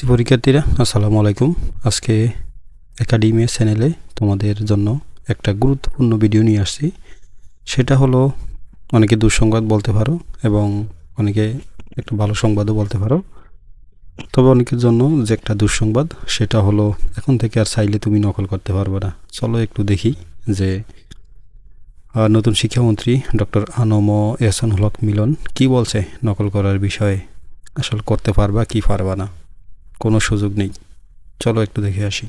SSC পরীক্ষার্থীরা আসসালামু আলাইকুম। আজকে একাডেমি চ্যানেলে তোমাদের জন্য একটা গুরুত্বপূর্ণ ভিডিও নিয়ে আসছি। সেটা হলো অনেকে দুঃসংবাদ বলতে পারো এবং অনেকে একটা ভালো সংবাদও বলতে পারো। তবে অনেকের জন্য যে একটা দুঃসংবাদ সেটা হলো এখন থেকে আর চাইলে তুমি নকল করতে পারবে না। চলো একটু দেখি যে নতুন শিক্ষামন্ত্রী ডক্টর আনম এহসানুল হক মিলন কি বলছে নকল করার বিষয়ে। আসলে করতে পারবা কি পারবা না, কোনো সুযোগ নেই। চলো একটু দেখে আসি।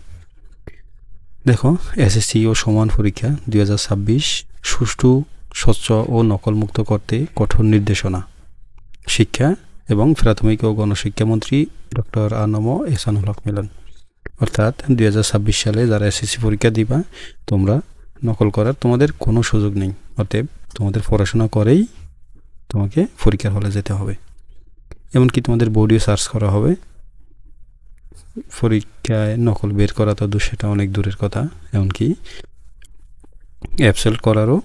দেখো, এসএসসি ও সমান পরীক্ষা 2026 সুষ্ঠু, স্বচ্ছ ও নকলমুক্ত করতে কঠোর নির্দেশনা। শিক্ষা এবং প্রাথমিক ও গণশিক্ষামন্ত্রী ডক্টর আনম এহসানুল হক মিলন। অর্থাৎ 2026 সালে যারা এসএসসি পরীক্ষা দিবা তোমরা নকল করার তোমাদের কোনো সুযোগ নেই। অতএব তোমাদের পড়াশোনা করেই তোমাকে পরীক্ষার হলে যেতে হবে। এমনকি তোমাদের বোর্ডেও সার্চ করা হবে। পরীক্ষায় নকল বের করা তো সেটা অনেক দূরের কথা, এমনকি অ্যাবসেন্ট করারও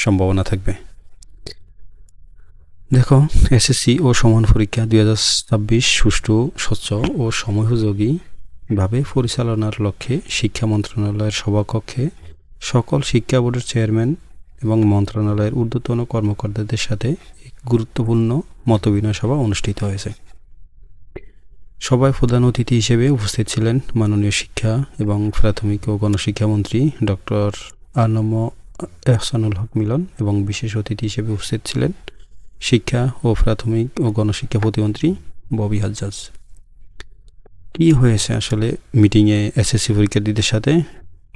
সম্ভাবনা থাকবে। দেখো, এসএসসি ও সমান পরীক্ষা 2026 সুষ্ঠু, স্বচ্ছ ও সময়োপযোগীভাবে পরিচালনার লক্ষ্যে শিক্ষা মন্ত্রণালয়ের সভাকক্ষে সকল শিক্ষা বোর্ডের চেয়ারম্যান এবং মন্ত্রণালয়ের ঊর্ধ্বতন কর্মকর্তাদের সাথে এক গুরুত্বপূর্ণ মতবিনিময় সভা অনুষ্ঠিত হয়েছে। সভায় প্রধান অতিথি হিসেবে উপস্থিত ছিলেন মাননীয় শিক্ষা এবং প্রাথমিক ও গণশিক্ষামন্ত্রী ডক্টর আনম এহসানুল হক মিলন এবং বিশেষ অতিথি হিসেবে উপস্থিত ছিলেন শিক্ষা ও প্রাথমিক ও গণশিক্ষা প্রতিমন্ত্রী ববি হাজ্জাজ। কি হয়েছে আসলে মিটিংয়ে এসএসসি পরীক্ষার্থীদের সাথে?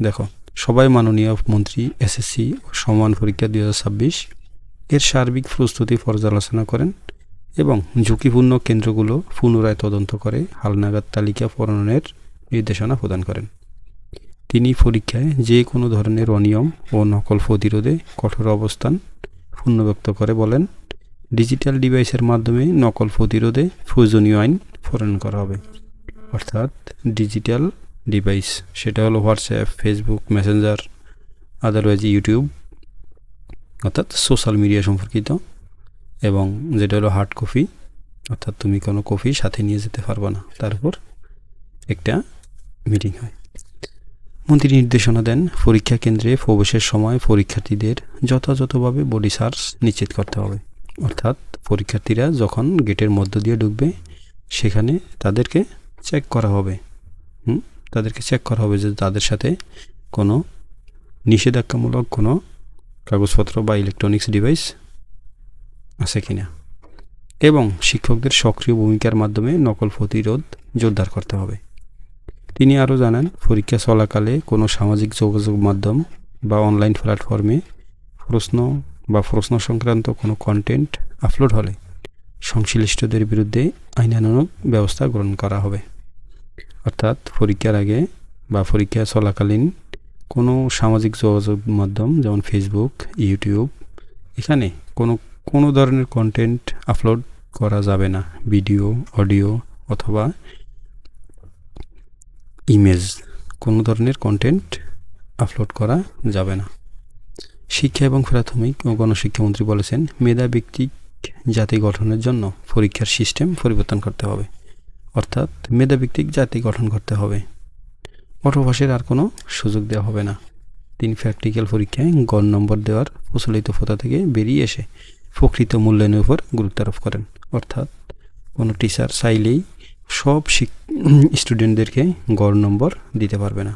দেখো, সবাই মাননীয় মন্ত্রী এসএসসি ও সমান পরীক্ষা 2026 এর সার্বিক প্রস্তুতি পর্যালোচনা করেন এবং ঝুঁকিপূর্ণ কেন্দ্রগুলো পুনরায় তদন্ত করে হালনাগাদ তালিকা প্রণয়নের নির্দেশনা প্রদান করেন। তিনি পরীক্ষায় যে কোনো ধরনের অনিয়ম ও নকল প্রতিরোধে কঠোর অবস্থান পুনর্ব্যক্ত করে বলেন, ডিজিটাল ডিভাইসের মাধ্যমে নকল প্রতিরোধে প্রয়োজনীয় আইন প্রণয়ন করা হবে। অর্থাৎ ডিজিটাল ডিভাইস সেটা হলো WhatsApp, Facebook, Messenger, otherwise YouTube, অর্থাৎ সোশ্যাল মিডিয়া সম্পর্কিত, এবং যেটা হলো হার্ড কপি, অর্থাৎ তুমি কোনো কপি সাথে নিয়ে যেতে পারবে না। তারপর একটা মিটিং হয়। মন্ত্রী নির্দেশনা দেন, পরীক্ষা কেন্দ্রে প্রবেশের সময় পরীক্ষার্থীদের যথাযথভাবে বডি সার্চ নিশ্চিত করতে হবে। অর্থাৎ পরীক্ষার্থীরা যখন গেটের মধ্য দিয়ে ঢুকবে সেখানে তাদেরকে চেক করা হবে। তাদেরকে চেক করা হবে যে তাদের সাথে কোনো নিষেধাজ্ঞামূলক কোনো কাগজপত্র বা ইলেকট্রনিক্স ডিভাইস আছে কিনা, এবং শিক্ষকদের সক্রিয় ভূমিকার মাধ্যমে নকল প্রতিরোধ জোরদার করতে হবে। তিনি আরও জানান, পরীক্ষা চলাকালে কোনো সামাজিক যোগাযোগ মাধ্যম বা অনলাইন প্ল্যাটফর্মে প্রশ্ন সংক্রান্ত কোনো কন্টেন্ট আপলোড হলে সংশ্লিষ্টদের বিরুদ্ধে আইনানুগ ব্যবস্থা গ্রহণ করা হবে। অর্থাৎ পরীক্ষার আগে বা পরীক্ষা চলাকালীন কোনো সামাজিক যোগাযোগ মাধ্যম যেমন ফেসবুক, ইউটিউব, এখানে কোনো ধরনের কন্টেন্ট আপলোড করা যাবে না। ভিডিও, অডিও অথবা ইমেজ, কোনো ধরনের কন্টেন্ট আপলোড করা যাবে না। শিক্ষা এবং প্রাথমিক ও গণশিক্ষামন্ত্রী বলেছেন, মেধাভিত্তিক জাতি গঠনের জন্য পরীক্ষার সিস্টেম পরিবর্তন করতে হবে। অর্থাৎ মেধাভিত্তিক জাতি গঠন করতে হবে। অটোপাসের আর কোনো সুযোগ দেওয়া হবে না। তিনি প্র্যাকটিক্যাল পরীক্ষায় গড় নম্বর দেওয়ার প্রচলিত প্রথা থেকে বেরিয়ে এসে প্রকৃত মূল্যায়নের উপর গুরুত্ব আরোপ করেন। অর্থাৎ কোনো টিচার চাইলেই সব স্টুডেন্টদেরকে গড় নম্বর দিতে পারবে না।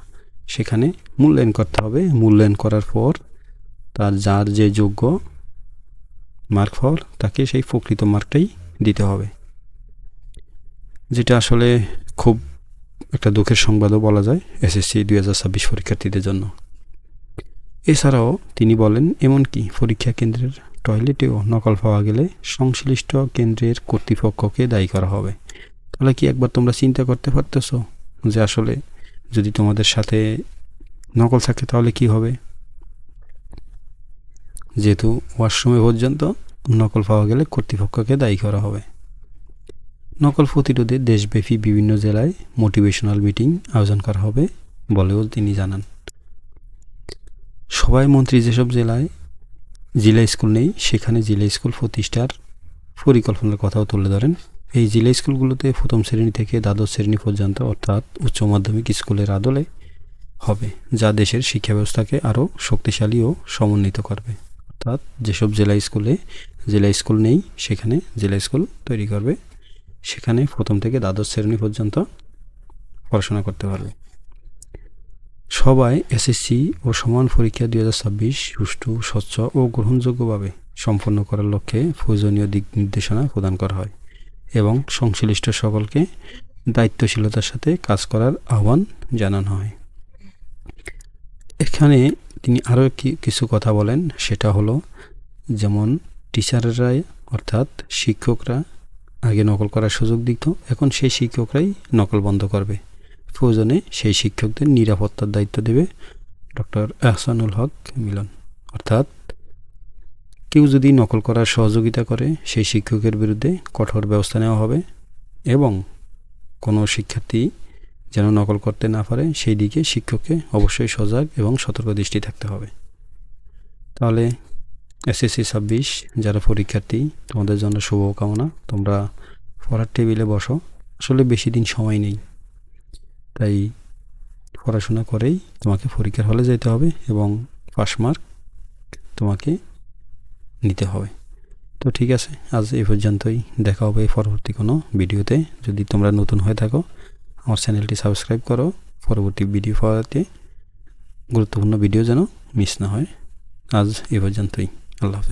সেখানে মূল্যায়ন করতে হবে। মূল্যায়ন করার পর যার যে যোগ্য মার্ক পাওয়ার তাকে সেই প্রকৃত মার্কটাই দিতে হবে, যেটা আসলে খুব একটা দুঃখের সংবাদও বলা যায় এসএসসি 2026 পরীক্ষার্থীদের জন্য। এছাড়াও তিনি বলেন, এমনকি পরীক্ষা কেন্দ্রের টয়লেটেও নকল পাওয়া গেলে সংশ্লিষ্ট কেন্দ্রের কর্তৃপক্ষকে দায়ী করা হবে। তাহলে কি একবার তোমরা চিন্তা করতে পারতেছো যে আসলে যদি তোমাদের সাথে নকল থাকে তাহলে কি হবে? যেহেতু ওয়াশরুমে পর্যন্ত নকল পাওয়া গেলে কর্তৃপক্ষকে দায়ী করা হবে। নকল প্রতিরোধে দেশব্যাপী বিভিন্ন জেলায় মোটিভেশনাল মিটিং আয়োজন করা হবে বলেও তিনি জানান। সবাই মন্ত্রী যেসব জেলায় জেলা স্কুল নেই সেখানে জেলা স্কুল প্রতিষ্ঠার পরিকল্পনার কথাও তুলে ধরেন এই জেলা স্কুলগুলোতে প্রথম শ্রেণী থেকে দ্বাদশ শ্রেণী পর্যন্ত অর্থাৎ উচ্চ মাধ্যমিক স্কুলের আদলে হবে, যা দেশের শিক্ষা ব্যবস্থাকে আরও শক্তিশালী ও সমন্বিত করবে। অর্থাৎ যেসব জেলা স্কুল নেই সেখানে জেলা স্কুল তৈরি করবে, সেখানে প্রথম থেকে দ্বাদশ শ্রেণী পর্যন্ত পড়াশোনা করতে পারবে। সবাই এসএসসি ও সমান পরীক্ষা 2026 সুষ্ঠু, স্বচ্ছ ও গ্রহণযোগ্যভাবে সম্পন্ন করার লক্ষ্যে প্রয়োজনীয় দিক নির্দেশনা প্রদান করা হয় এবং সংশ্লিষ্ট সকলকে দায়িত্বশীলতার সাথে কাজ করার আহ্বান জানানো হয়। এখানে তিনি আরও কিছু কথা বলেন, সেটা হলো যেমন টিচাররা অর্থাৎ শিক্ষকরা আগে নকল করার সুযোগ দিত, এখন সেই শিক্ষকরাই নকল বন্ধ করবে। প্রয়োজনে সেই শিক্ষকদের নিরাপত্তার দায়িত্ব দেবে ডক্টর এহসানুল হক মিলন। অর্থাৎ কেউ যদি নকল করার সহযোগিতা করে সেই শিক্ষকের বিরুদ্ধে কঠোর ব্যবস্থা নেওয়া হবে এবং কোনো শিক্ষার্থী যেন নকল করতে না পারে সেই দিকে শিক্ষককে অবশ্যই সজাগ এবং সতর্ক দৃষ্টি থাকতে হবে। তাহলে এসএসসি 26 যারা পরীক্ষার্থী, তোমাদের জন্য শুভকামনা। তোমরা পড়ার টেবিলে বসো, আসলে বেশি দিন সময় নেই, তাই পড়াশোনা করেই তোমাকে পরীক্ষার হলে যেতে হবে এবং পাস মার্ক তোমাকে নিতে হবে। তো ঠিক আছে, আজ এই পর্যন্তই, দেখা হবে পরবর্তী কোনো ভিডিওতে। যদি তোমরা নতুন হয়ে থাকো আমার চ্যানেলটি সাবস্ক্রাইব করো, পরবর্তী ভিডিও পাওয়াতে গুরুত্বপূর্ণ ভিডিও যেন মিস না হয়। আজ এই পর্যন্তই, আল্লাহ হাফেজ।